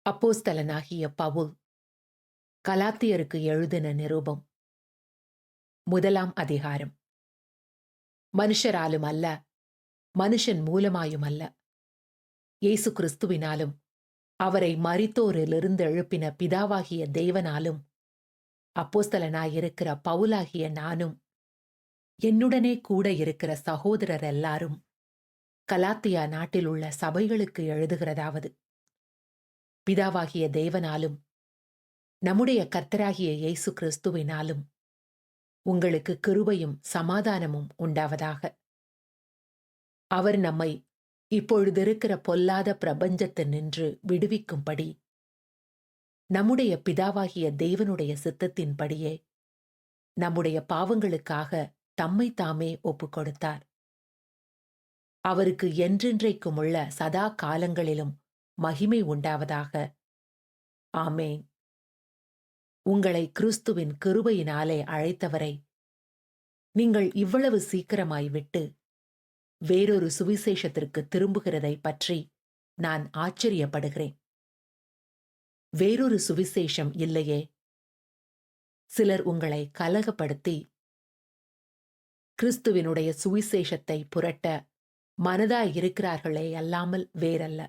அப்போஸ்தலனாகிய பவுல் கலாத்தியருக்கு எழுதின நிருபம். முதலாம் அதிகாரம். மனுஷராலும் அல்ல, மனுஷன் மூலமாயும் அல்ல, இயேசு கிறிஸ்துவினாலும் அவரை மரித்தோரிலிருந்து எழுப்பின பிதாவாகிய தேவனாலும் அப்போஸ்தலனாயிருக்கிற பவுலாகிய நானும் என்னுடனே கூட இருக்கிற சகோதரர் எல்லாரும் கலாத்தியா நாட்டிலுள்ள சபைகளுக்கு எழுதுகிறதாவது: பிதாவாகிய தேவனாலும் நம்முடைய கர்த்தராகிய இயேசு கிறிஸ்துவினாலும் உங்களுக்கு கிருபையும் சமாதானமும் உண்டாவதாக. அவர் நம்மை இப்பொழுதிருக்கிற பொல்லாத பிரபஞ்சத்தினின்று விடுவிக்கும்படி நம்முடைய பிதாவாகிய தேவனுடைய சித்தத்தின்படியே நம்முடைய பாவங்களுக்காக தம்மை தாமே ஒப்புக்கொடுத்தார். அவருக்கு என்றென்றைக்குமுள்ள சதா காலங்களிலும் மகிமை உண்டாவதாக. ஆமேன். உங்களை கிறிஸ்துவின் கிருபையினாலே அழைத்தவரை நீங்கள் இவ்வளவு சீக்கிரமாய் விட்டு வேறொரு சுவிசேஷத்திற்கு திரும்புகிறதை பற்றி நான் ஆச்சரியப்படுகிறேன். வேறொரு சுவிசேஷம் இல்லையே. சிலர் உங்களை கலகப்படுத்தி கிறிஸ்துவினுடைய சுவிசேஷத்தை புரட்ட மனதாயிருக்கிறார்களே அல்லாமல் வேறல்ல.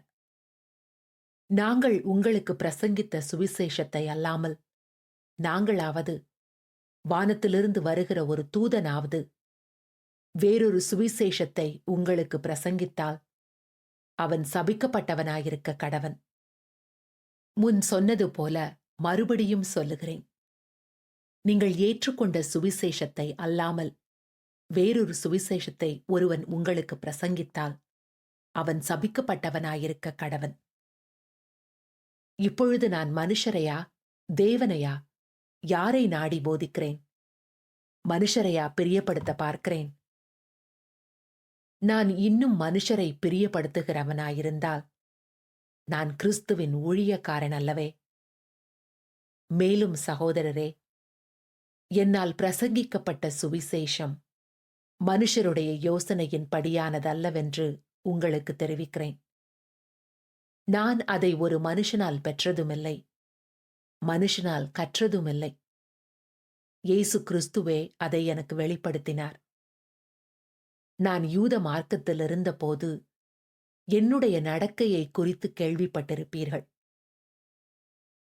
நாங்கள் உங்களுக்கு பிரசங்கித்த சுவிசேஷத்தை அல்லாமல் நாங்களாவது, வானத்திலிருந்து வருகிற ஒரு தூதனாவது வேறொரு சுவிசேஷத்தை உங்களுக்கு பிரசங்கித்தால் அவன் சபிக்கப்பட்டவனாயிருக்க கடவன். முன் சொன்னது போல மறுபடியும் சொல்லுகிறேன். நீங்கள் ஏற்றுக்கொண்ட சுவிசேஷத்தை அல்லாமல் வேறொரு சுவிசேஷத்தை ஒருவன் உங்களுக்கு பிரசங்கித்தால் அவன் சபிக்கப்பட்டவனாயிருக்க கடவன். இப்பொழுது நான் மனுஷரையா தேவனையா யாரை நாடி போதிக்கிறேன்? மனுஷரையா பிரியப்படுத்த பார்க்கிறேன்? நான் இன்னும் மனுஷரை பிரியப்படுத்துகிறவனாயிருந்தால் நான் கிறிஸ்துவின் ஊழியக்காரன் அல்லவே. மேலும் சகோதரரே, என்னால் பிரசங்கிக்கப்பட்ட சுவிசேஷம் மனுஷருடைய யோசனையின் படியானதல்லவென்று உங்களுக்கு தெரிவிக்கிறேன். நான் அதை ஒரு மனுஷனால் பெற்றதுமில்லை, மனுஷனால் கற்றதுமில்லை. இயேசு கிறிஸ்துவே அதை எனக்கு வெளிப்படுத்தினார். நான் யூத மார்க்கத்தில் இருந்தபோது என்னுடைய நடக்கையை குறித்து கேள்விப்பட்டிருப்பீர்கள்.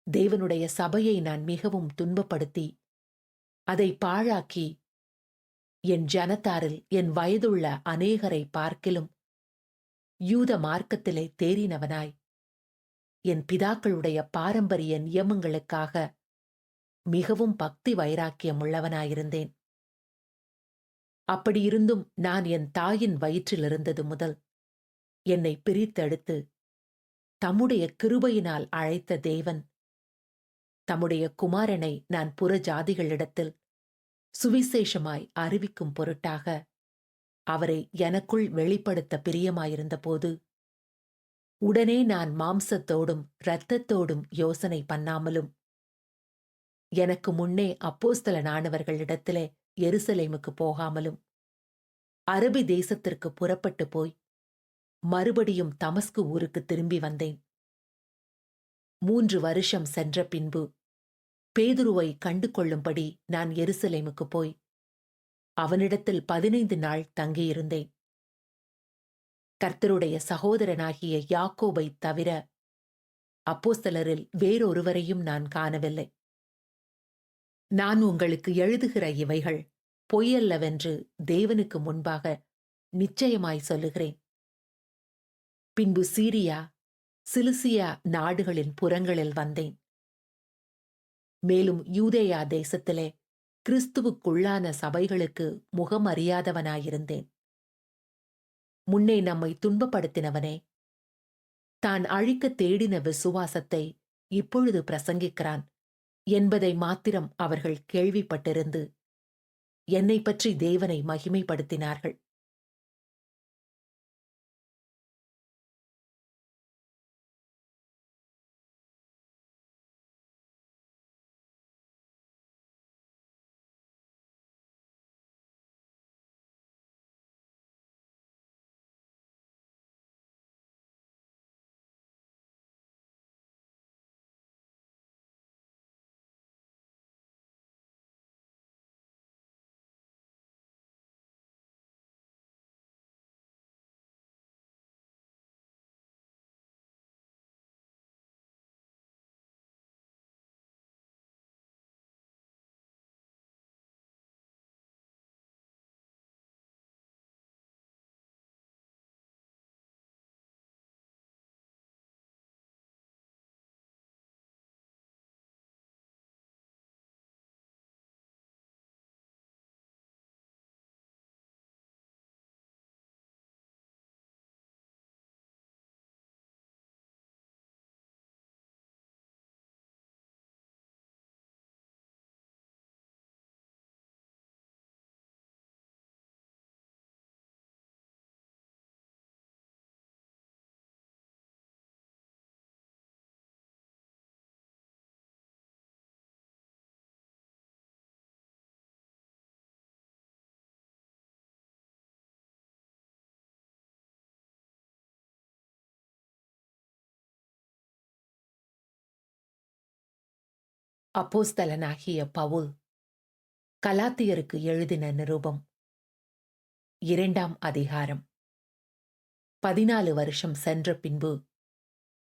தேவனுடைய சபையை நான் மிகவும் துன்பப்படுத்தி அதை பாழாக்கி என் ஜனத்தாரில் என் வயதுள்ள அநேகரை பார்க்கிலும் யூத மார்க்கத்திலே தேறினவனாய் என் பிதாக்களுடைய பாரம்பரிய நியமங்களுக்காக மிகவும் பக்தி வைராக்கியம் உள்ளவனாயிருந்தேன். அப்படியிருந்தும் நான் என் தாயின் வயிற்றில் இருந்தது முதல் என்னை பிரித்தெடுத்து தம்முடைய கிருபையினால் அழைத்த தேவன் தம்முடைய குமாரனை நான் புற ஜாதிகளிடத்தில் சுவிசேஷமாய் அறிவிக்கும் பொருட்டாக அவரை எனக்குள் வெளிப்படுத்த பிரியமாயிருந்தபோது உடனே நான் மாம்சத்தோடும் இரத்தத்தோடும் யோசனை பண்ணாமலும் எனக்கு முன்னே அப்போஸ்தலனானவர்களிடத்திலே எருசலேமுக்கு போகாமலும் அரபி தேசத்திற்கு புறப்பட்டு போய் மறுபடியும் தமஸ்கு ஊருக்கு திரும்பி வந்தேன். 3 வருஷம் சென்ற பின்பு பேதுருவை கண்டு கொள்ளும்படி நான் எருசலேமுக்கு போய் அவனிடத்தில் 15 நாள் தங்கியிருந்தேன். கர்த்தருடைய சகோதரனாகிய யாக்கோபை தவிர அப்போஸ்தலரில் வேறொருவரையும் நான் காணவில்லை. நான் உங்களுக்கு எழுதுகிற இவைகள் பொய்யல்லவென்று தேவனுக்கு முன்பாக நிச்சயமாய் சொல்லுகிறேன். பின்பு சீரியா சிலிசியா நாடுகளின் புறங்களில் வந்தேன். மேலும் யூதேயா தேசத்திலே கிறிஸ்துவுக்குள்ளான சபைகளுக்கு முகமறியாதவனாயிருந்தேன். முன்னே நம்மை துன்பப்படுத்தினவனே தான் அழிக்க தேடின விசுவாசத்தை இப்பொழுது பிரசங்கிக்கிறான் என்பதை மாத்திரம் அவர்கள் கேள்விப்பட்டிருந்து என்னை பற்றி தேவனை மகிமைப்படுத்தினார்கள். அப்போஸ்தலனாகிய பவுல் கலாத்தியருக்கு எழுதின நிருபம் 2ஆம் அதிகாரம். 14 வருஷம் சென்ற பின்பு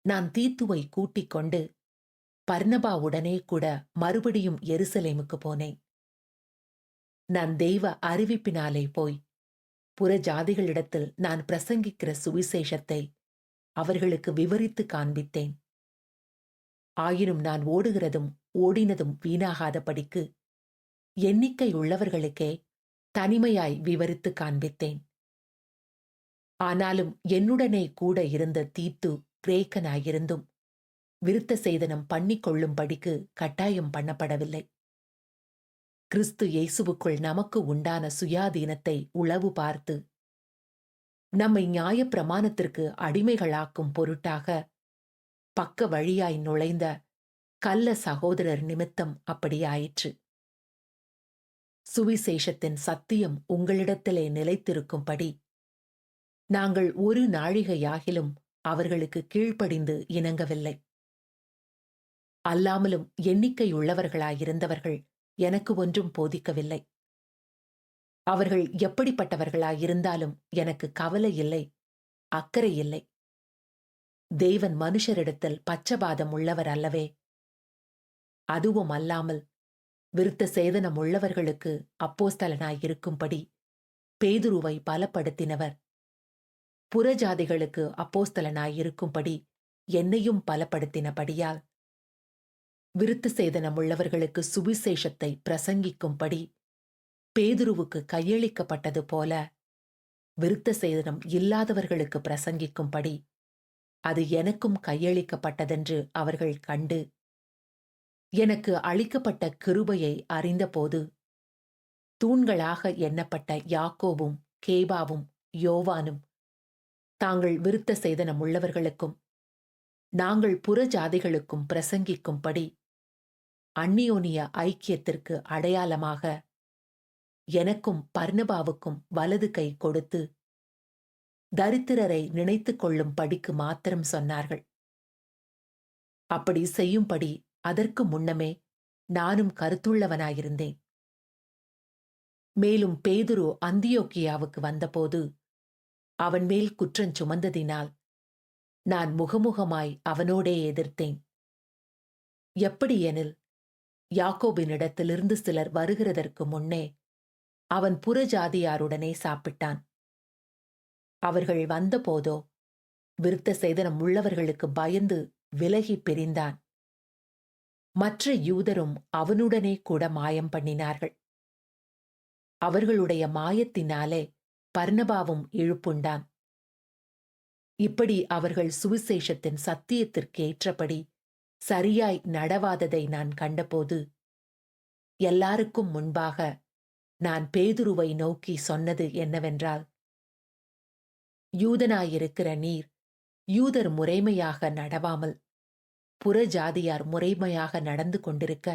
நான் தீத்துவை கூட்டிக் கொண்டு பர்னபாவுடனே கூட மறுபடியும் எருசலேமுக்கு போனேன். நான் தெய்வ அறிவிப்பினாலே போய் புறஜாதிகளிடத்தில் நான் பிரசங்கிக்கிற சுவிசேஷத்தை அவர்களுக்கு விவரித்து காண்பித்தேன். ஆயினும் நான் ஓடுகிறதும் ஓடினதும் வீணாகாதபடிக்கு எண்ணிக்கை உள்ளவர்களுக்கே தனிமையாய் விவரித்து காண்பித்தேன். ஆனாலும் என்னுடனே கூட இருந்த தீத்து கிரேக்கனாயிருந்தும் விருத்த சேதனம் பண்ணிக்கொள்ளும்படிக்கு கட்டாயம் பண்ணப்படவில்லை. கிறிஸ்து இயேசுவுக்குள் நமக்கு உண்டான சுயாதீனத்தை உளவு பார்த்து நம்மை நியாயப்பிரமாணத்திற்கு அடிமைகளாக்கும் பொருட்டாக பக்க வழியாய் நுழைந்த கள்ள சகோதரர் நிமித்தம் அப்படியாயிற்று. சுவிசேஷத்தின் சத்தியம் உங்களிடத்திலே நிலைத்திருக்கும்படி நாங்கள் ஒரு நாழிகையாகிலும் அவர்களுக்கு கீழ்ப்படிந்து இணங்கவில்லை. அல்லாமலும் எண்ணிக்கையுள்ளவர்களாயிருந்தவர்கள் எனக்கு ஒன்றும் போதிக்கவில்லை. அவர்கள் எப்படிப்பட்டவர்களாயிருந்தாலும் எனக்கு கவலை இல்லை, அக்கறை இல்லை. தேவன் மனுஷரிடத்தில் பட்சபாதம் உள்ளவர் அல்லவே. அதுவும் அல்லாமல் விருத்த சேதனம் உள்ளவர்களுக்கு அப்போஸ்தலனாயிருக்கும்படி பேதுருவை பலப்படுத்தினவர் புறஜாதிகளுக்கு அப்போஸ்தலனாயிருக்கும்படி என்னையும் பலப்படுத்தினபடியால் விருத்த சேதனம் உள்ளவர்களுக்கு சுவிசேஷத்தை பிரசங்கிக்கும்படி பேதுருவுக்கு கையளிக்கப்பட்டது போல விருத்த சேதனம் இல்லாதவர்களுக்கு பிரசங்கிக்கும்படி அது எனக்கும் கையளிக்கப்பட்டதென்று அவர்கள் கண்டு எனக்கு அளிக்கப்பட்ட கிருபையை அறிந்தபோது தூண்களாக எண்ணப்பட்ட யாக்கோபும் கேபாவும் யோவானும் தாங்கள் விருத்த சேதனம் உள்ளவர்களுக்கும் நாங்கள் புறஜாதிகளுக்கும் பிரசங்கிக்கும்படி அந்நியோனிய ஐக்கியத்திற்கு அடையாளமாக எனக்கும் பர்னபாவுக்கும் வலது கை கொடுத்து தரித்திரரை நினைத்துக் கொள்ளும் படிக்கு மாத்திரம் சொன்னார்கள். அப்படி செய்யும்படி அதற்கு முன்னமே நானும் கருத்துள்ளவனாயிருந்தேன். மேலும் பேதுரு அந்தியோக்கியாவுக்கு வந்தபோது அவன் மேல் குற்றஞ் சுமந்ததினால் நான் முகமுகமாய் அவனோடே எதிர்த்தேன். எப்படியெனில் யாக்கோபினிடத்திலிருந்து சிலர் வருகிறதற்கு முன்னே அவன் புறஜாதியாருடனே சாப்பிட்டான். அவர்கள் வந்தபோதோ விருத்த சேதனம் உள்ளவர்களுக்கு பயந்து விலகி பிரிந்தான். மற்ற யூதரும் அவனுடனே கூட மாயம் பண்ணினார்கள். அவர்களுடைய மாயத்தினாலே பர்னபாவும் இழுப்புண்டான். இப்படி அவர்கள் சுவிசேஷத்தின் சத்தியத்திற்கேற்றபடி சரியாய் நடவாததை நான் கண்டபோது எல்லாருக்கும் முன்பாக நான் பேதுருவை நோக்கி சொன்னது என்னவென்றால், யூதனாயிருக்கிற நீர் யூதர் முறைமையாக நடவாமல் புறஜாதியார் முறைமையாக நடந்து கொண்டிருக்க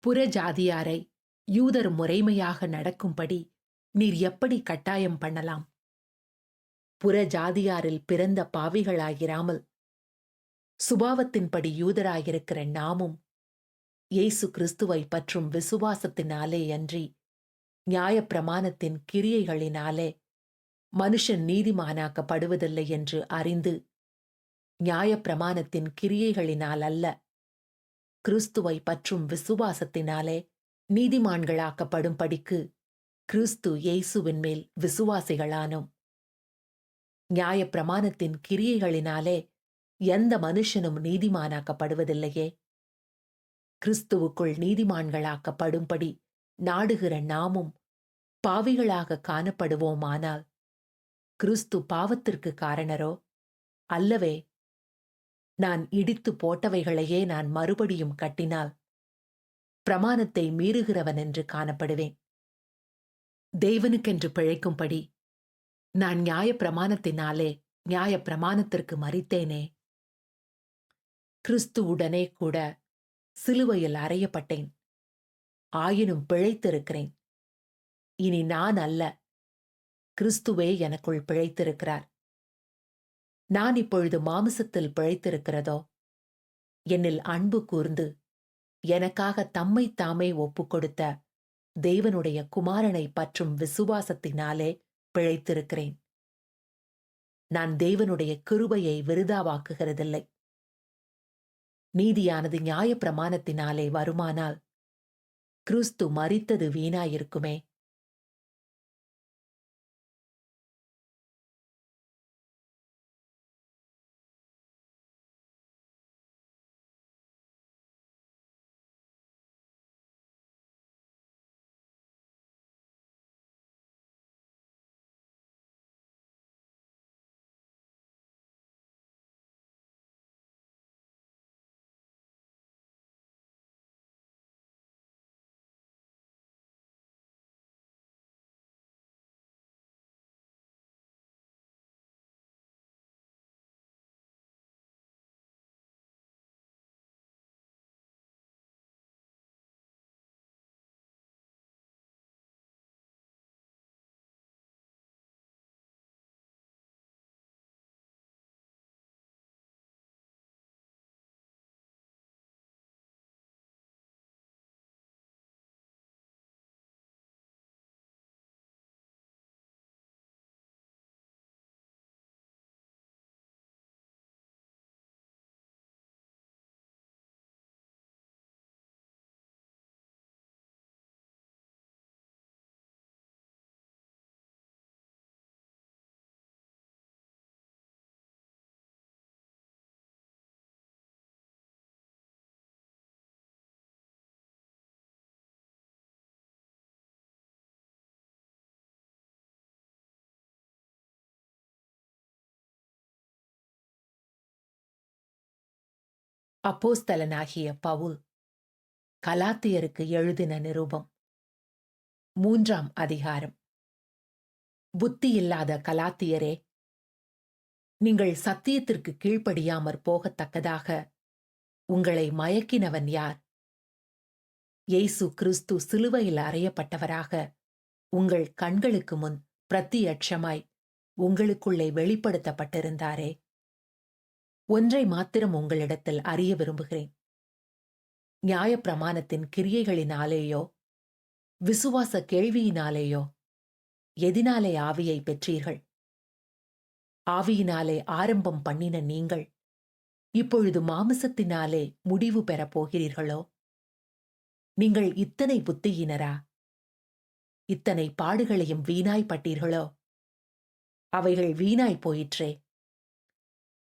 புறஜாதியாரை யூதர் முறைமையாக நடக்கும்படி நீர் எப்படி கட்டாயம் பண்ணலாம்? புறஜாதியாரில் பிறந்த பாவிகளாயிராமல் சுபாவத்தின்படி யூதராயிருக்கிற நாமும் இயேசு கிறிஸ்துவை பற்றும் விசுவாசத்தினாலேயன்றி நியாயப்பிரமாணத்தின் கிரியைகளினாலே மனுஷன் நீதிமானாக்கப்படுவதில்லை என்று அறிந்து நியாயப்பிரமாணத்தின் கிரியைகளினால் அல்ல, கிறிஸ்துவை பற்றும் விசுவாசத்தினாலே நீதிமான்களாக்கப்படும்படிக்கு கிறிஸ்து இயேசுவின் மேல் விசுவாசிகளானோம். நியாயப்பிரமாணத்தின் கிரியைகளினாலே எந்த மனுஷனும் நீதிமானாக்கப்படுவதில்லையே. கிறிஸ்துவுக்குள் நீதிமான்களாக்கப்படும்படி நாடுகிற நாமும் பாவிகளாக காணப்படுவோமானால் கிறிஸ்து பாவத்திற்கு காரணரோ? அல்லவே. நான் இடித்து போட்டவைகளையே நான் மறுபடியும் கட்டினால் பிரமாணத்தை மீறுகிறவன் என்று காணப்படுவேன். தேவனுக்கென்று பிழைக்கும்படி நான் நியாயப்பிரமாணத்தினாலே நியாயப்பிரமாணத்திற்கு மரித்தேனே. கிறிஸ்துவுடனே கூட சிலுவையில் அறையப்பட்டேன். ஆயினும் பிழைத்திருக்கிறேன். இனி நான் அல்ல, கிறிஸ்துவே எனக்குள் பிழைத்திருக்கிறார். நான் இப்பொழுது மாமிசத்தில் பிழைத்திருக்கிறதோ, என்னில் அன்பு கூர்ந்து எனக்காக தம்மை தாமே ஒப்புக்கொடுத்த தேவனுடைய குமாரனை பற்றும் விசுவாசத்தினாலே பிழைத்திருக்கிறேன். நான் தேவனுடைய கிருபையை விருதாவாக்குகிறதில்லை. நீதியானது நியாயப்பிரமாணத்தினாலே வருமானால் கிறிஸ்து மரித்தது வீணாயிருக்குமே. அப்போஸ்தலனாகிய பவுல் கலாத்தியருக்கு எழுதின நிருபம் 3ஆம் அதிகாரம். புத்தியில்லாத கலாத்தியரே, நீங்கள் சத்தியத்திற்கு கீழ்ப்படியாமற் போகத்தக்கதாக உங்களை மயக்கினவன் யார்? இயேசு கிறிஸ்து சிலுவையில் அறையப்பட்டவராக உங்கள் கண்களுக்கு முன் பிரத்தியட்சமாய் உங்களுக்குள்ளே வெளிப்படுத்தப்பட்டிருந்தாரே. ஒன்றை மாத்திரம் உங்களிடத்தில் அறிய விரும்புகிறேன். நியாயப்பிரமாணத்தின் கிரியைகளினாலேயோ விசுவாச கேள்வியினாலேயோ எதினாலே ஆவியை பெற்றீர்கள்? ஆவியினாலே ஆரம்பம் பண்ணின நீங்கள் இப்பொழுது மாமிசத்தினாலே முடிவு பெறப் போகிறீர்களோ? நீங்கள் இத்தனை புத்தியினரா? இத்தனை பாடுகளையும் வீணாய்ப்பட்டீர்களோ? அவைகள் வீணாய் போயிற்றே.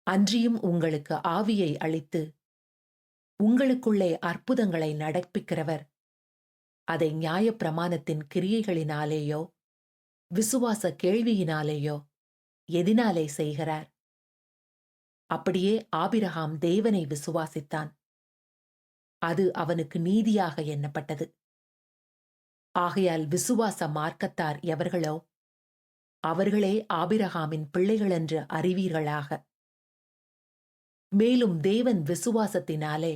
அன்றியும் உங்களுக்கு ஆவியை அளித்து உங்களுக்குள்ளே அற்புதங்களை நடப்பிக்கிறவர் அதை நியாயப்பிரமாணத்தின் கிரியைகளினாலேயோ விசுவாச கேள்வியினாலேயோ எதினாலே செய்கிறார்? அப்படியே ஆபிரகாம் தேவனை விசுவாசித்தான், அது அவனுக்கு நீதியாக எண்ணப்பட்டது. ஆகையால் விசுவாச மார்க்கத்தார் எவர்களோ அவர்களே ஆபிரகாமின் பிள்ளைகளென்று அறிவீர்களாக. மேலும் தேவன் விசுவாசத்தினாலே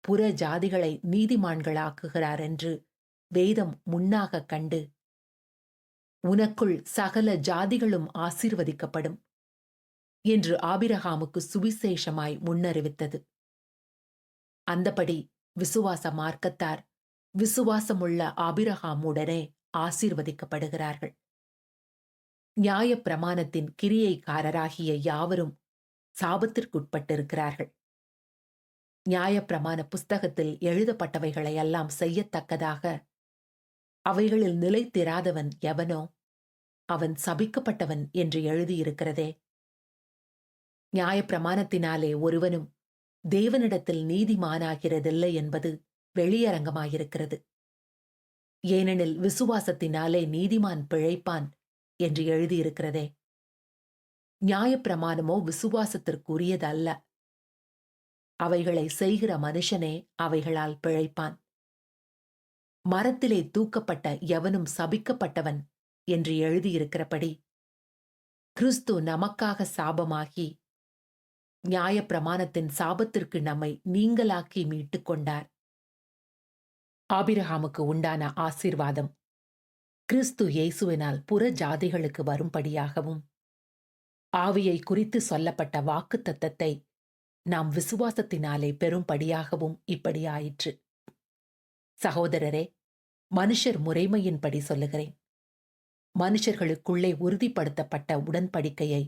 புற ஜாதிகளை நீதிமான்களாக்குகிறார் என்று வேதம் முன்னாகக் கண்டு, உனக்குள் சகல ஜாதிகளும் ஆசீர்வதிக்கப்படும் என்று ஆபிரகாமுக்கு சுவிசேஷமாய் முன்னறிவித்தது. அந்தபடி விசுவாச மார்க்கத்தார் விசுவாசமுள்ள ஆபிரகாமுடனே ஆசீர்வதிக்கப்படுகிறார்கள். நியாயப்பிரமாணத்தின் கிரியைக்காரராகிய யாவரும் சாபத்திற்குட்பட்டிருக்கிறார்கள். நியாயப்பிரமாண புஸ்தகத்தில் எழுதப்பட்டவைகளையெல்லாம் செய்யத்தக்கதாக அவைகளில் நிலைத்திராதவன் எவனோ அவன் சபிக்கப்பட்டவன் என்று எழுதியிருக்கிறதே. நியாயப்பிரமாணத்தினாலே ஒருவனும் தேவனிடத்தில் நீதிமானாகிறதில்லை என்பது வெளியரங்கமாயிருக்கிறது. ஏனெனில் விசுவாசத்தினாலே நீதிமான் பிழைப்பான் என்று எழுதியிருக்கிறதே. நியாயப்பிரமாணமோ விசுவாசத்திற்குரியதல்ல. அவைகளை செய்கிற மனுஷனே அவைகளால் பிழைப்பான். மரத்திலே தூக்கப்பட்ட எவனும் சபிக்கப்பட்டவன் என்று எழுதியிருக்கிறபடி கிறிஸ்து நமக்காக சாபமாகி நியாயப்பிரமாணத்தின் சாபத்திற்கு நம்மை நீங்கலாக்கி மீட்டுக் கொண்டார். ஆபிரகாமுக்கு உண்டான ஆசீர்வாதம் கிறிஸ்து இயேசுவினால் புற ஜாதிகளுக்கு வரும்படியாகவும், ஆவியை குறித்து சொல்லப்பட்ட வாக்குத்தத்தத்தை நாம் விசுவாசத்தினாலே பெறும்படியாகவும் இப்படி ஆயிற்று. சகோதரரே, மனுஷர் முறைமையின்படி சொல்லுகிறேன். மனுஷர்களுக்குள்ளே உறுதிப்படுத்தப்பட்ட உடன்படிக்கையை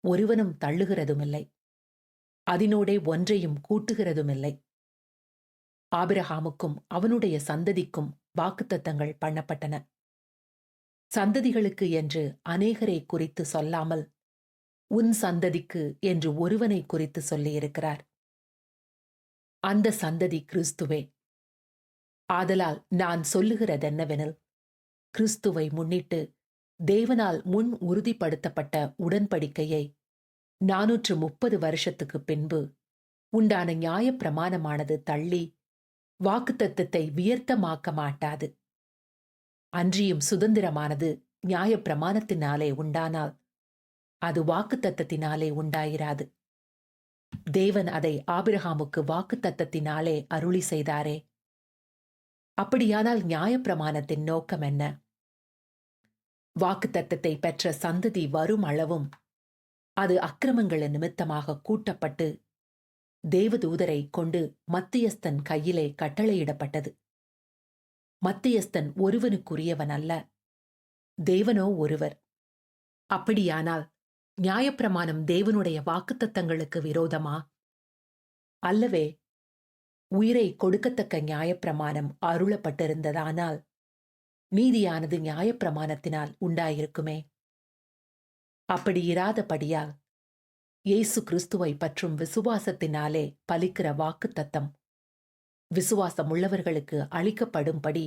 ஒருவனும் தள்ளுகிறதுமில்லை, அதனோடே ஒன்றையும் கூட்டுகிறதுமில்லை. ஆபிரகாமுக்கும் அவனுடைய சந்ததிக்கும் வாக்குத்தத்தங்கள் பண்ணப்பட்டன. சந்ததிகளுக்கு என்று அநேகரை குறித்து சொல்லாமல் உன் சந்ததிக்கு என்று ஒருவனை குறித்து சொல்லியிருக்கிறார். அந்த சந்ததி கிறிஸ்துவே. ஆதலால் நான் சொல்லுகிறதென்னவெனில், கிறிஸ்துவை முன்னிட்டு தேவனால் முன் உறுதிப்படுத்தப்பட்ட உடன்படிக்கையை 430 வருஷத்துக்கு பின்பு உண்டான நியாயப்பிரமாணமானது தள்ளி வாக்குத்தத்தத்தை வியர்த்தமாக்க மாட்டாது. அன்றியும் சுதந்திரமானது நியாயப்பிரமாணத்தினாலே உண்டானால் அது வாக்குத்தத்தத்தினாலே உண்டாயிராது. தேவன் அதை ஆபிரகாமுக்கு வாக்குத்தத்தத்தினாலே அருளி செய்தாரே. அப்படியானால் நியாயப்பிரமாணத்தின் நோக்கம் என்ன? வாக்குத்தத்தத்தை பெற்ற சந்ததி வரும் அளவும் அது அக்கிரமங்களின் நிமித்தமாக கூட்டப்பட்டு தேவதூதரை கொண்டு மத்தியஸ்தன் கையிலே கட்டளையிடப்பட்டது. மத்தியஸ்தன் ஒருவனுக்குரியவன் அல்ல, தேவனோ ஒருவர். அப்படியானால் நியாயப்பிரமாணம் தேவனுடைய வாக்குத்தத்தங்களுக்கு விரோதமா? அல்லவே. உயிரை கொடுக்கத்தக்க நியாயப்பிரமாணம் அருளப்பட்டிருந்ததானால் நீதியானது நியாயப்பிரமாணத்தினால் உண்டாயிருக்குமே. அப்படி இராதபடியால் இயேசு கிறிஸ்துவை பற்றும் விசுவாசத்தினாலே பலிக்கிற வாக்குத்தத்தம் விசுவாசமுள்ளவர்களுக்கு அளிக்கப்படும்படி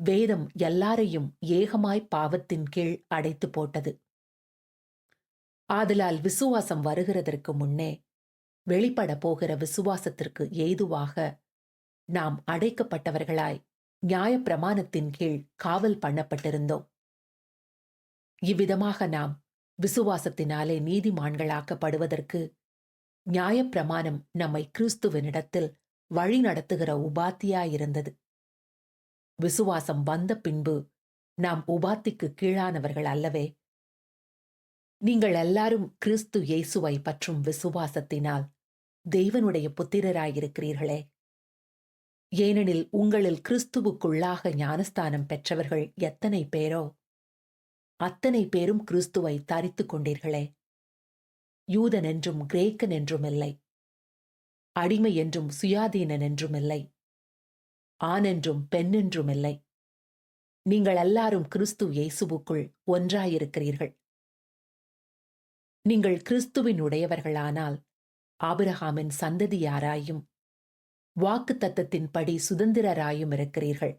வேதம் எல்லாரையும் ஏகமாய் பாவத்தின் கீழ் அடைத்து போட்டது. ஆதலால் விசுவாசம் வருகிறதற்கு முன்னே வெளிப்பட போகிற விசுவாசத்திற்கு ஏதுவாக நாம் அடைக்கப்பட்டவர்களாய் நியாயப்பிரமாணத்தின் கீழ் காவல் பண்ணப்பட்டிருந்தோம். இவ்விதமாக நாம் விசுவாசத்தினாலே நீதிமான்களாக்கப்படுவதற்கு நியாயப்பிரமாணம் நம்மை கிறிஸ்துவனிடத்தில் வழி நடத்துகிற உபாத்தியாயிருந்தது. விசுவாசம் வந்த பின்பு நாம் உபாத்திக்கு கீழானவர்கள் அல்லவே. நீங்கள் எல்லாரும் கிறிஸ்து இயேசுவை பற்றும் விசுவாசத்தினால் தேவனுடைய புத்திரராயிருக்கிறீர்களே. ஏனெனில் உங்களில் கிறிஸ்துவுக்குள்ளாக ஞானஸ்தானம் பெற்றவர்கள் எத்தனை பேரோ அத்தனை பேரும் கிறிஸ்துவை தரித்துக் கொண்டீர்களே. யூதன் என்றும் கிரேக்கன் என்றும் இல்லை, அடிமை என்றும் சுயாதீனன் என்றும் இல்லை, ஆண் என்றும் பெண் என்றும் இல்லை. நீங்கள் எல்லாரும் கிறிஸ்து இயேசுவுக்குள் ஒன்றாயிருக்கிறீர்கள். நீங்கள் கிறிஸ்துவின் உடையவர்களானால் ஆபிரகாமின் சந்ததியாராயும் வாக்குத்தத்தத்தின்படி சுதந்திரராயும் இருக்கிறீர்கள்.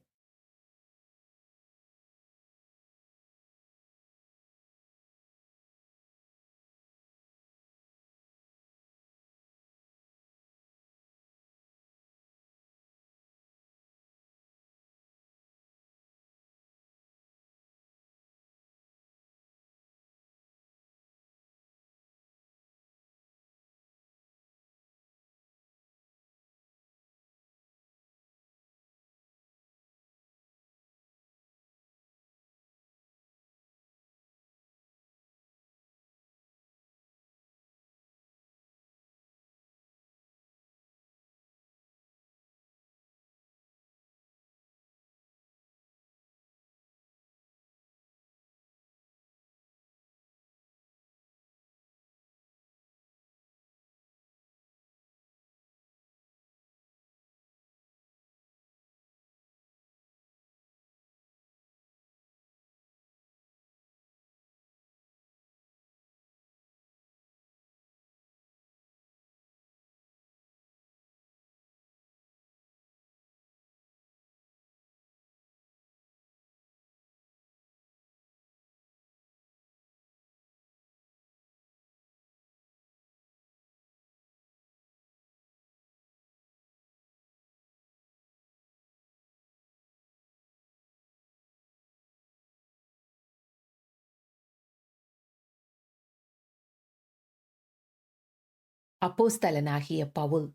அப்போஸ்தலனாகிய பவுல்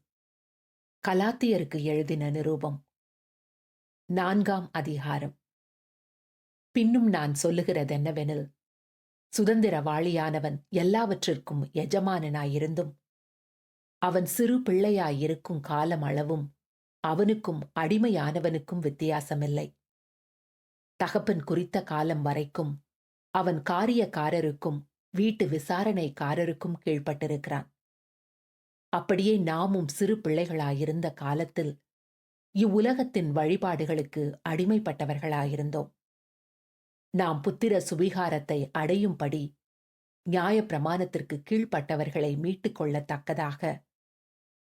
கலாத்தியருக்கு எழுதின நிருபம் 4ஆம் அதிகாரம். பின்னும் நான் சொல்லுகிறதென்னவெனில், சுதந்திரவாளியானவன் எல்லாவற்றிற்கும் எஜமானனாயிருந்தும் அவன் சிறு பிள்ளையாயிருக்கும் காலம் அளவும் அவனுக்கும் அடிமையானவனுக்கும் வித்தியாசமில்லை. தகப்பன் குறித்த காலம் வரைக்கும் அவன் காரியக்காரருக்கும் வீட்டு விசாரணைக்காரருக்கும் கீழ்ப்பட்டிருக்கிறான். அப்படியே நாமும் சிறு பிள்ளைகளாயிருந்த காலத்தில் இவ்வுலகத்தின் வழிபாடுகளுக்கு அடிமைப்பட்டவர்களாயிருந்தோம். நாம் புத்திர சுவிகாரத்தை அடையும்படி நியாயப்பிரமாணத்திற்கு கீழ்ப்பட்டவர்களை மீட்டுக் கொள்ளத்தக்கதாக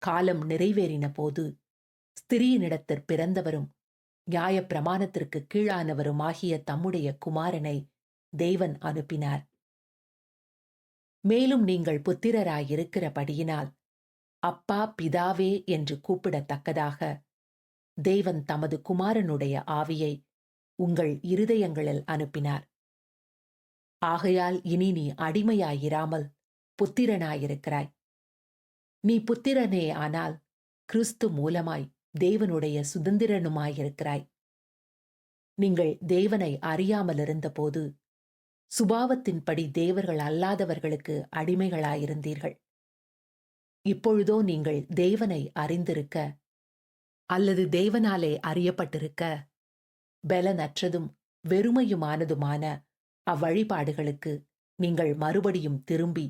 காலம் நிறைவேறின போது ஸ்திரீயினிடத்திற் பிறந்தவரும் நியாயப்பிரமாணத்திற்கு கீழானவருமாகிய தம்முடைய குமாரனை தேவன் அனுப்பினார். மேலும் நீங்கள் புத்திரராயிருக்கிறபடியினால் அப்பா பிதாவே என்று கூப்பிடத்தக்கதாக தேவன் தமது குமாரனுடைய ஆவியை உங்கள் இருதயங்களில் அனுப்பினார். ஆகையால் இனி நீ அடிமையாயிராமல் புத்திரனாயிருக்கிறாய். நீ புத்திரனே ஆனால் கிறிஸ்து மூலமாய் தேவனுடைய சுதந்திரனுமாயிருக்கிறாய். நீங்கள் தேவனை அறியாமலிருந்தபோது சுபாவத்தின்படி தேவர்கள் அல்லாதவர்களுக்கு அடிமைகளாயிருந்தீர்கள். இப்பொழுதோ நீங்கள் தேவனை அறிந்திருக்க அல்லது தேவனாலே அறியப்பட்டிருக்க பலனற்றதும் வெறுமையுமானதுமான அவ்வழிபாடுகளுக்கு நீங்கள் மறுபடியும் திரும்பி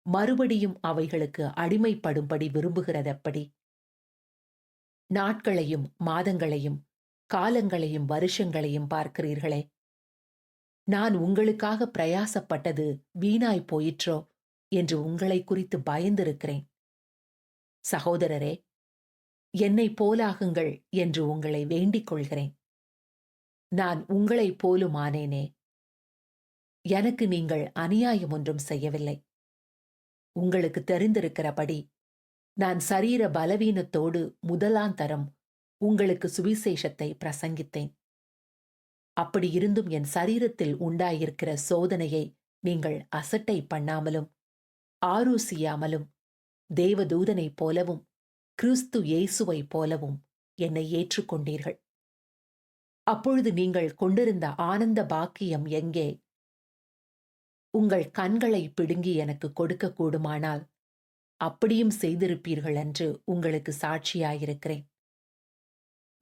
மறுபடியும் அவைகளுக்கு அடிமைப்படும்படி விரும்புகிறதெப்படி? நாட்களையும் மாதங்களையும் காலங்களையும் வருஷங்களையும் பார்க்கிறீர்களே. நான் உங்களுக்காக பிரயாசப்பட்டது வீணாய் போயிற்றோ என்று உங்களை குறித்து பயந்திருக்கிறேன். சகோதரரே, என்னைப் போலாகுங்கள் என்று உங்களை வேண்டிக் கொள்கிறேன். நான் உங்களைப் போலுமானேனே. எனக்கு நீங்கள் அநியாயம் ஒன்றும் செய்யவில்லை. உங்களுக்கு தெரிந்திருக்கிறபடி நான் சரீர பலவீனத்தோடு முதலாந்தரம் உங்களுக்கு சுவிசேஷத்தை பிரசங்கித்தேன். அப்படியிருந்தும் என் சரீரத்தில் உண்டாயிருக்கிற சோதனையை நீங்கள் அசட்டை பண்ணாமலும் ஆரோசியாமலும் தேவதூதனைப் போலவும் கிறிஸ்து இயேசுவைப் போலவும் என்னை ஏற்றுக்கொண்டீர்கள். அப்பொழுது நீங்கள் கொண்டிருந்த ஆனந்த பாக்கியம் எங்கே? உங்கள் கண்களை பிடுங்கி எனக்கு கொடுக்கக்கூடுமானால் அப்படியும் செய்திருப்பீர்கள் என்று உங்களுக்கு சாட்சியாயிருக்கிறேன்.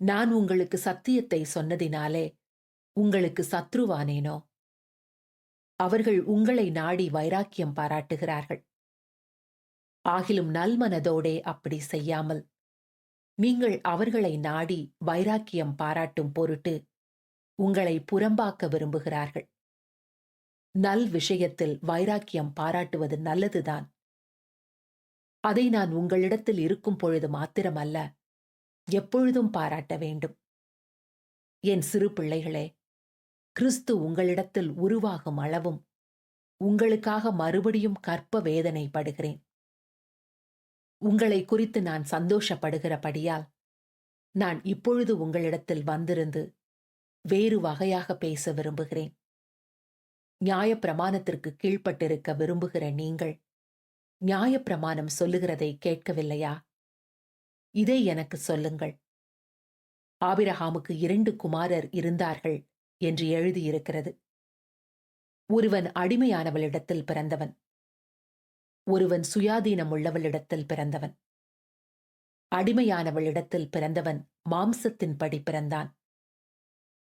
நான் உங்களுக்கு சத்தியத்தை சொன்னதினாலே உங்களுக்கு சத்ருவானேனோ? அவர்கள் உங்களை நாடி வைராக்கியம் பாராட்டுகிறார்கள். ஆகிலும் நல்மனதோடே அப்படி செய்யாமல் நீங்கள் அவர்களை நாடி வைராக்கியம் பாராட்டும் பொருட்டு உங்களை புறம்பாக்க விரும்புகிறார்கள். நல் விஷயத்தில் வைராக்கியம் பாராட்டுவது நல்லதுதான். அதை நான் உங்களிடத்தில் இருக்கும் பொழுது மாத்திரமல்ல, எப்பொழுதும் பாராட்ட வேண்டும். என் சிறு பிள்ளைகளே, கிறிஸ்து உங்களிடத்தில் உருவாகும் அளவும் உங்களுக்காக மறுபடியும் கற்ப வேதனைப்படுகிறேன். உங்களை குறித்து நான் சந்தோஷப்படுகிறபடியால் நான் இப்பொழுது உங்களிடத்தில் வந்திருந்து வேறு வகையாக பேச விரும்புகிறேன். நியாயப்பிரமாணத்திற்கு கீழ்ப்பட்டிருக்க விரும்புகிற நீங்கள் நியாயப்பிரமாணம் சொல்லுகிறதை கேட்கவில்லையா? இதை எனக்கு சொல்லுங்கள். ஆபிரகாமுக்கு 2 குமாரர் இருந்தார்கள் என்று எழுதியிருக்கிறது. ஒருவன் அடிமையானவளிடத்தில் பிறந்தவன், ஒருவன் சுயாதீனம் உள்ளவளிடத்தில் பிறந்தவன். அடிமையானவளிடத்தில் பிறந்தவன் மாம்சத்தின்படி பிறந்தான்.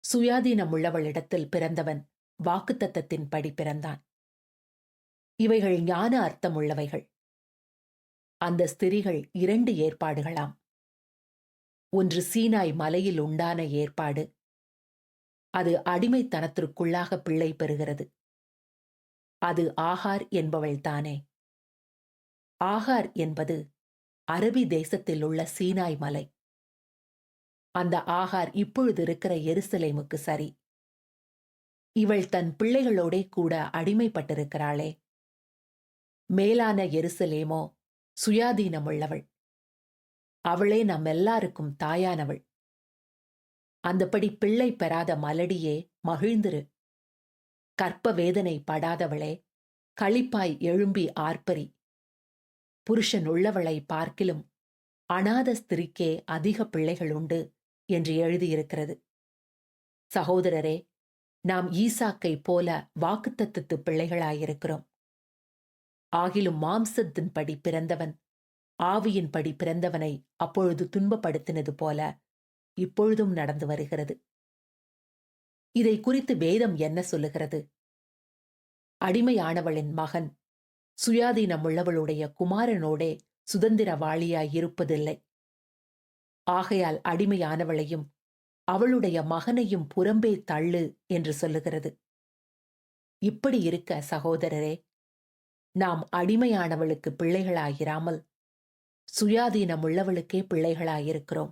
சுயாதீனம் உள்ளவளிடத்தில் பிறந்தவன் வாக்குத்தத்தத்தின்படி பிறந்தான். இவைகள் ஞான அர்த்தமுள்ளவைகள். அந்த ஸ்திரீகள் 2 ஏற்பாடுகளாம். ஒன்று சீனாய் மலையில் உண்டான ஏற்பாடு. அது அடிமைத்தனத்திற்குள்ளாக பிள்ளை பெறுகிறது. அது ஆகார் என்பவள்தானே. ஆகார் என்பது அரபி தேசத்தில் உள்ள சீனாய் மலை. அந்த ஆகார் இப்பொழுது இருக்கிற எருசலேமுக்கு சரி. இவள் தன் பிள்ளைகளோடே கூட அடிமைப்பட்டிருக்கிறாளே. மேலான எருசலேமோ சுயாதீனமுள்ளவள். அவளே நம்மெல்லாருக்கும் தாயானவள். அந்தபடி பிள்ளை பெறாத மலடியே மகிழ்ந்திரு. கற்ப வேதனை படாதவளே களிப்பாய் எழும்பி ஆர்ப்பரி. புருஷன் உள்ளவளை பார்க்கிலும் அநாத ஸ்திரிக்கே அதிக பிள்ளைகள் உண்டு என்று எழுதியிருக்கிறது. சகோதரரே, நாம் ஈசாக்கை போல வாக்குத்தத்தத்து பிள்ளைகளாயிருக்கிறோம். ஆகிலும் மாம்சத்தின்படி பிறந்தவன் ஆவியின்படி பிறந்தவனை அப்பொழுது துன்பப்படுத்தினது போல இப்பொழுதும் நடந்து வருகிறது. இதை குறித்து வேதம் என்ன சொல்லுகிறது? அடிமையானவளின் மகன் சுயாதீனமுள்ளவளுடைய குமாரனோடே சுதந்திரவாளியாயிருப்பதில்லை. ஆகையால் அடிமையானவளையும் அவளுடைய மகனையும் புறம்பே தள்ளு என்று சொல்லுகிறது. இப்படி இருக்க சகோதரரே, நாம் அடிமையானவளுக்கு பிள்ளைகளாயிராமல் சுயாதீனமுள்ளவளுக்கே பிள்ளைகளாயிருக்கிறோம்.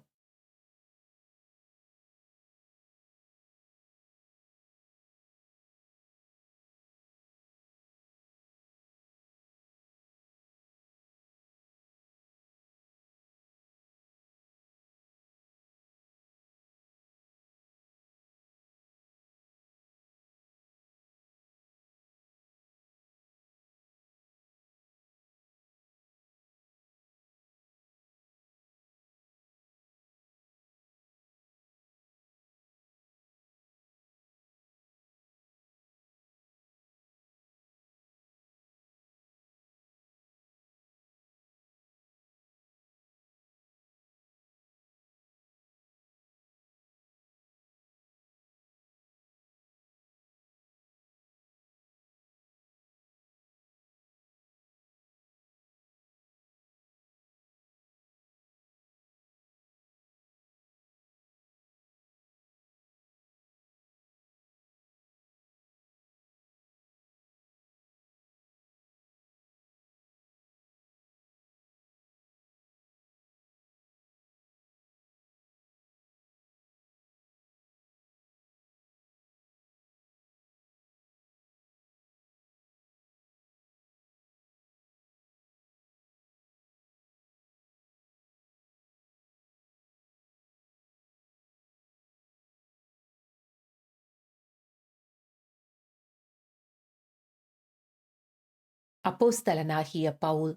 அப்போஸ்தலனாகிய பவுல்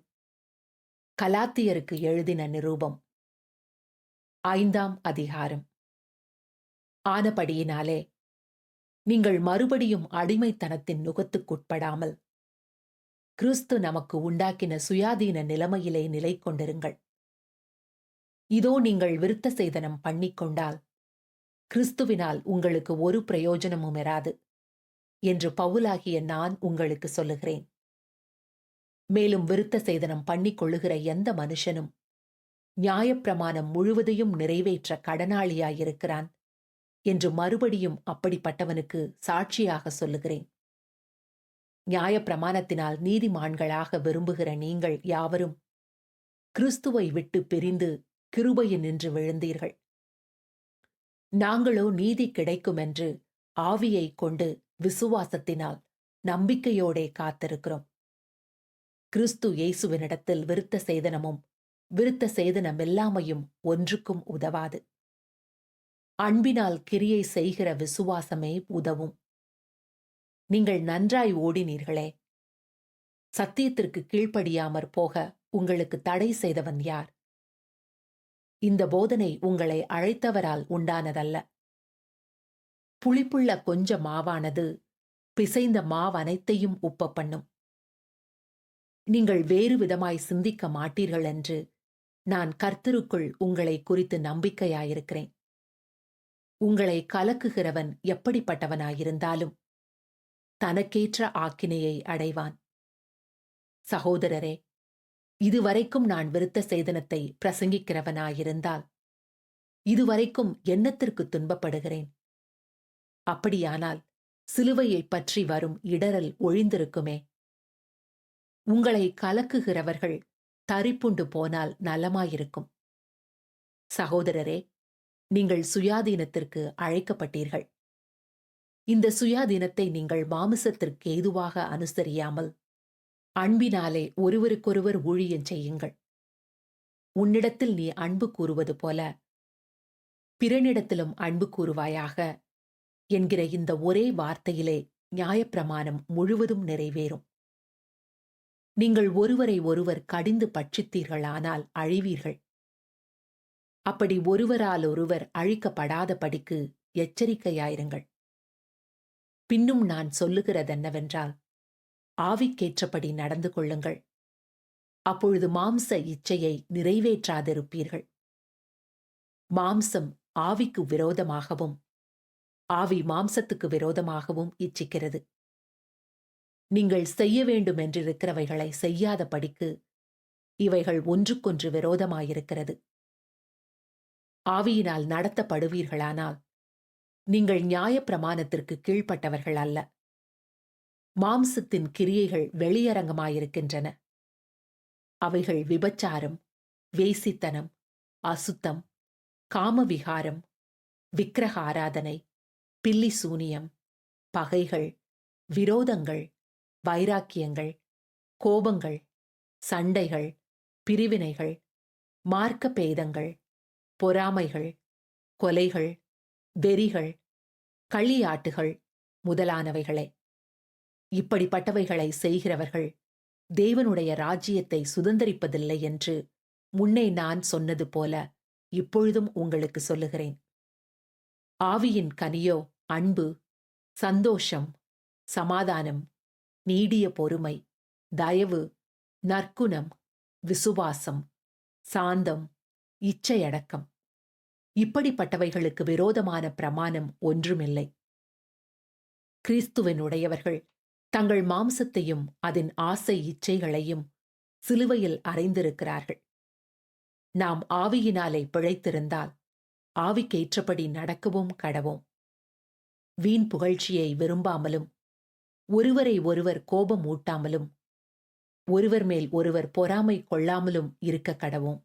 கலாத்தியருக்கு எழுதின நிருபம் 5ஆம் அதிகாரம். ஆனபடியினாலே நீங்கள் மறுபடியும் அடிமைத்தனத்தின் நுகத்துக்குட்படாமல் கிறிஸ்து நமக்கு உண்டாக்கின சுயாதீன நிலைமையிலே நிலை கொண்டிருங்கள். இதோ நீங்கள் விருத்த சேதனம் பண்ணிக்கொண்டால் கிறிஸ்துவினால் உங்களுக்கு ஒரு பிரயோஜனமும் இராது என்று பவுலாகிய நான் உங்களுக்கு சொல்லுகிறேன். மேலும் விருத்த சேதனம் பண்ணிக்கொள்ளுகிற எந்த மனுஷனும் நியாயப்பிரமாணம் முழுவதையும் நிறைவேற்ற கடனாளியாயிருக்கிறான் என்று மறுபடியும் அப்படிப்பட்டவனுக்கு சாட்சியாக சொல்லுகிறேன். நியாயப்பிரமாணத்தினால் நீதிமான்களாக விரும்புகிற நீங்கள் யாவரும் கிறிஸ்துவை விட்டு பிரிந்து கிருபையினின்று விழுந்தீர்கள். நாங்களோ நீதி கிடைக்குமென்று ஆவியைக் கொண்டு விசுவாசத்தினால் நம்பிக்கையோடே காத்திருக்கிறோம். கிறிஸ்து இயேசுவினிடத்தில் விருத்த சேதனமும் விருத்த சேதனமில்லாமையும் ஒன்றுக்கும் உதவாது. அன்பினால் கிரியை செய்கிற விசுவாசமே உதவும். நீங்கள் நன்றாய் ஓடினீர்களே. சத்தியத்திற்கு கீழ்ப்படியாமற் போக உங்களுக்கு தடை செய்தவன் யார்? இந்த போதனை உங்களை அழைத்தவரால் உண்டானதல்ல. புளிப்புள்ள கொஞ்ச மாவானது பிசைந்த மாவனைத்தையும் உப்ப பண்ணும். நீங்கள் வேறு விதமாய் சிந்திக்க மாட்டீர்கள் என்று நான் கர்த்தருக்குள் உங்களை குறித்து நம்பிக்கையாயிருக்கிறேன். உங்களை கலக்குகிறவன் எப்படிப்பட்டவனாயிருந்தாலும் தனக்கேற்ற ஆக்கினையை அடைவான். சகோதரரே, இதுவரைக்கும் நான் விருத்த சேதனத்தை பிரசங்கிக்கிறவனாயிருந்தால் இதுவரைக்கும் என்னத்திற்கு துன்பப்படுகிறேன்? அப்படியானால் சிலுவையைப் பற்றி வரும் இடரல் ஒழிந்திருக்குமே. உங்களை கலக்குகிறவர்கள் தரிப்புண்டு போனால் நலமாயிருக்கும். சகோதரரே, நீங்கள் சுயாதீனத்திற்கு அழைக்கப்பட்டீர்கள். இந்த சுயாதீனத்தை நீங்கள் மாமிசத்திற்கு ஏதுவாக அனுசரியாமல் அன்பினாலே ஒருவருக்கொருவர் ஊழியம் செய்யுங்கள். உன்னிடத்தில் நீ அன்பு கூறுவது போல பிறனிடத்திலும் அன்பு கூறுவாயாக என்கிற இந்த ஒரே வார்த்தையிலே நியாயப்பிரமாணம் முழுவதும் நிறைவேறும். நீங்கள் ஒருவரை ஒருவர் கடிந்து பட்சித்தீர்களானால் அழிவீர்கள். அப்படி ஒருவரால் ஒருவர் அழிக்கப்படாதபடிக்கு எச்சரிக்கையாயிருங்கள். பின்னும் நான் சொல்லுகிறதென்னவென்றால், ஆவிக்கேற்றபடி நடந்து கொள்ளுங்கள். அப்பொழுது மாம்ச இச்சையை நிறைவேற்றாதிருப்பீர்கள். மாம்சம் ஆவிக்கு விரோதமாகவும் ஆவி மாம்சத்துக்கு விரோதமாகவும் இச்சிக்கிறது. நீங்கள் செய்ய வேண்டும் என்றிருக்கிறவைகளை செய்யாதபடிக்கு இவைகள் ஒன்றுக்கொன்று விரோதமாயிருக்கிறது. ஆவியினால் நடத்தப்படுவீர்களானால் நீங்கள் நியாயப்பிரமாணத்திற்கு கீழ்ப்பட்டவர்கள் அல்ல. மாம்சத்தின் கிரியைகள் வெளியரங்கமாயிருக்கின்றன. அவைகள் விபச்சாரம், வேசித்தனம், அசுத்தம், காமவிகாரம், விக்கிரக ஆராதனை, பில்லி சூனியம், பகைகள், விரோதங்கள், வைராக்கியங்கள், கோபங்கள், சண்டைகள், பிரிவினைகள், மார்க்க பேதங்கள், பொறாமைகள், கொலைகள், வெறிகள், களியாட்டுகள் முதலானவைகளே. இப்படிப்பட்டவைகளை செய்கிறவர்கள் தேவனுடைய ராஜ்யத்தை சுதந்தரிப்பதில்லை என்று முன்னே நான் சொன்னது போல இப்பொழுதும் உங்களுக்கு சொல்லுகிறேன். ஆவியின் கனியோ அன்பு, சந்தோஷம், சமாதானம், நீடிய பொறுமை, தயவு, நற்குணம், விசுவாசம், சாந்தம், இச்சையடக்கம். இப்படிப்பட்டவைகளுக்கு விரோதமான பிரமாணம் ஒன்றுமில்லை. கிறிஸ்துவினுடையவர்கள் தங்கள் மாம்சத்தையும் அதன் ஆசை இச்சைகளையும் சிலுவையில் அறைந்திருக்கிறார்கள். நாம் ஆவியினாலே பிழைத்திருந்தால் ஆவிக்கேற்றபடி நடக்கவும் கடவோம். வீண் புகழ்ச்சியை விரும்பாமலும் ஒருவரை ஒருவர் கோபம் ஊட்டாமலும் ஒருவர் மேல் ஒருவர் பொறாமை கொள்ளாமலும் இருக்க கடவோம்.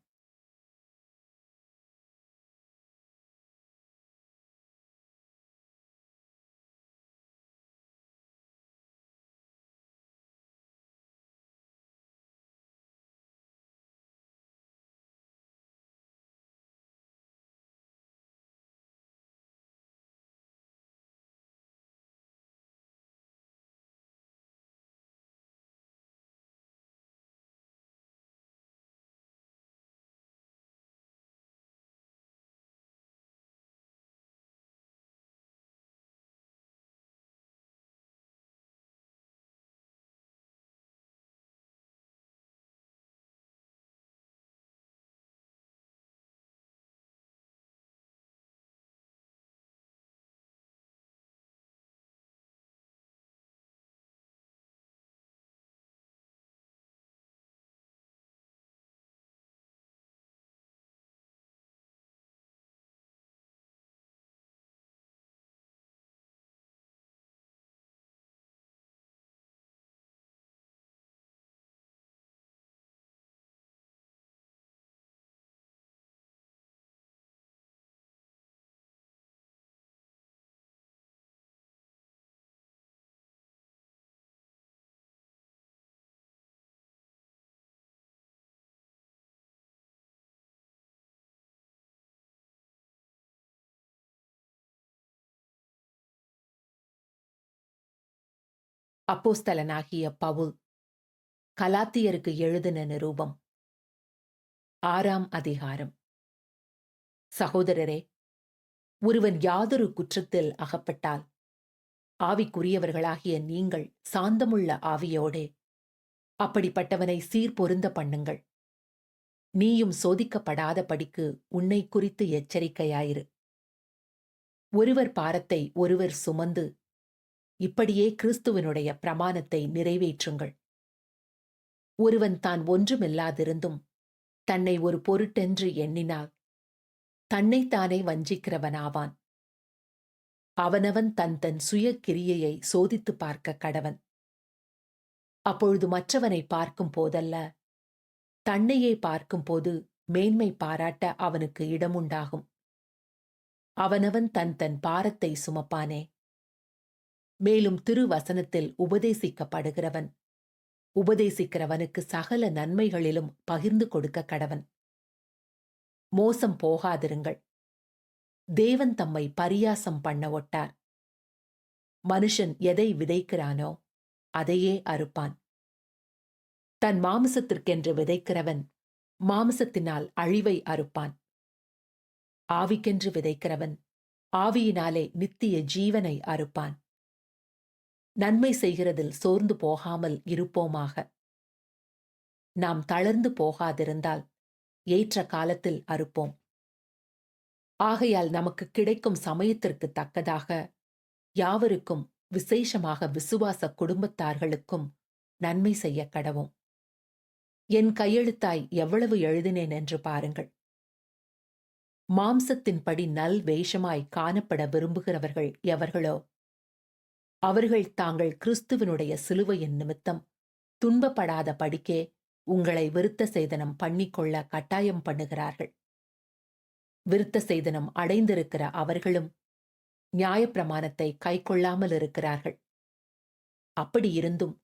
அப்போஸ்தலனாகிய பவுல் கலாத்தியருக்கு எழுதின நிருபம் 6ஆம் அதிகாரம். சகோதரரே, ஒருவன் யாதொரு குற்றத்தில் அகப்பட்டால் ஆவிக்குரியவர்களாகிய நீங்கள் சாந்தமுள்ள ஆவியோடே அப்படிப்பட்டவனை சீர்பொருந்த பண்ணுங்கள். நீயும் சோதிக்கப்படாத படிக்கு உன்னை குறித்து எச்சரிக்கையாயிரு. ஒருவர் பாரத்தை ஒருவர் சுமந்து இப்படியே கிறிஸ்துவனுடைய பிரமாணத்தை நிறைவேற்றுங்கள். ஒருவன் தான் ஒன்றுமில்லாதிருந்தும் தன்னை ஒரு பொருட்டென்று எண்ணினால் தன்னைத்தானே வஞ்சிக்கிறவனாவான். அவனவன் தன் தன் சுய கிரியையை சோதித்து பார்க்க கடவன். அப்பொழுது மற்றவனை பார்க்கும் போதல்ல, தன்னையே பார்க்கும்போது மேன்மை பாராட்ட அவனுக்கு இடமுண்டாகும். அவனவன் தன் தன் பாரத்தை சுமப்பானே. மேலும் திருவசனத்தில் உபதேசிக்கப்படுகிறவன் உபதேசிக்கிறவனுக்கு சகல நன்மைகளிலும் பகிர்ந்து கொடுக்க கடவன். மோசம் போகாதிருங்கள். தேவன் தம்மை பரியாசம் பண்ண ஒட்டார். மனுஷன் எதை விதைக்கிறானோ அதையே அறுப்பான். தன் மாம்சத்திற்கென்று விதைக்கிறவன் மாம்சத்தினால் அழிவை அறுப்பான். ஆவிக்கென்று விதைக்கிறவன் ஆவியினாலே நித்திய ஜீவனை அறுப்பான். நன்மை செய்கிறதில் சோர்ந்து போகாமல் இருப்போமாக. நாம் தளர்ந்து போகாதிருந்தால் ஏற்ற காலத்தில் அறுப்போம். ஆகையால் நமக்கு கிடைக்கும் சமயத்திற்கு தக்கதாக யாவருக்கும், விசேஷமாக விசுவாச குடும்பத்தார்களுக்கும் நன்மை செய்ய கடவோம். என் கையெழுத்தாய் எவ்வளவு எழுதினேன் என்று பாருங்கள். மாம்சத்தின்படி நல் வேஷமாய் காணப்பட விரும்புகிறவர்கள் எவர்களோ அவர்கள் தாங்கள் கிறிஸ்துவனுடைய சிலுவையின் நிமித்தம் துன்பப்படாத படிக்கே உங்களை விருத்த சேதனம் பண்ணிக்கொள்ள கட்டாயம் பண்ணுகிறார்கள். விருத்த சேதனம் அடைந்திருக்கிற அவர்களும் நியாயப்பிரமாணத்தை கைக்கொள்ளாமல் இருக்கிறார்கள். அப்படியிருந்தும்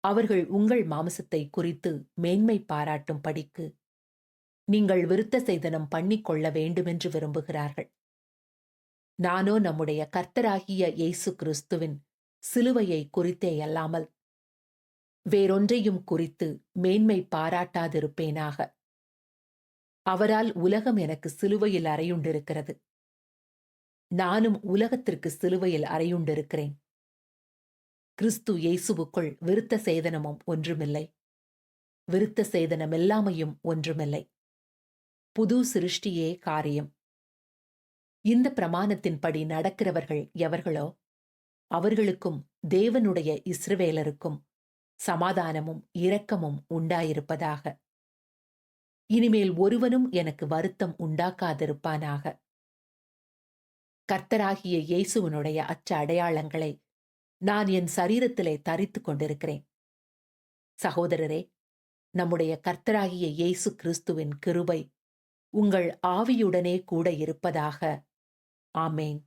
அவர்கள் உங்கள் மாம்சத்தை குறித்து மேன்மை பாராட்டும் படிக்கு நீங்கள் விருத்த சேதனம் பண்ணிக்கொள்ள வேண்டுமென்று விரும்புகிறார்கள். நானோ நம்முடைய கர்த்தராகிய இயேசு கிறிஸ்துவின் சிலுவையை குறித்தேயல்லாமல் வேறொன்றையும் குறித்து மேன்மை பாராட்டாதிருப்பேனாக. அவரால் உலகம் எனக்கு சிலுவையில் அறையுண்டிருக்கிறது. நானும் உலகத்திற்கு சிலுவையில் அறையுண்டிருக்கிறேன். கிறிஸ்து இயேசுவுக்குள் விருத்த சேதனமும் ஒன்றுமில்லை, விருத்த சேதனமில்லாமையும் ஒன்றுமில்லை. புது சிருஷ்டியே காரியம். இந்த பிரமாணத்தின்படி நடக்கிறவர்கள் எவர்களோ அவர்களுக்கும் தேவனுடைய இஸ்ரவேலருக்கும் சமாதானமும் இரக்கமும் உண்டாயிருப்பதாக. இனிமேல் ஒருவனும் எனக்கு வருத்தம் உண்டாக்காதிருப்பானாக. கர்த்தராகிய இயேசுவனுடைய அச்ச அடையாளங்களை நான் என் சரீரத்திலே தரித்துக் கொண்டிருக்கிறேன். சகோதரரே, நம்முடைய கர்த்தராகிய இயேசு கிறிஸ்துவின் கிருபை உங்கள் ஆவியுடனே கூட இருப்பதாக. ஆமேன்.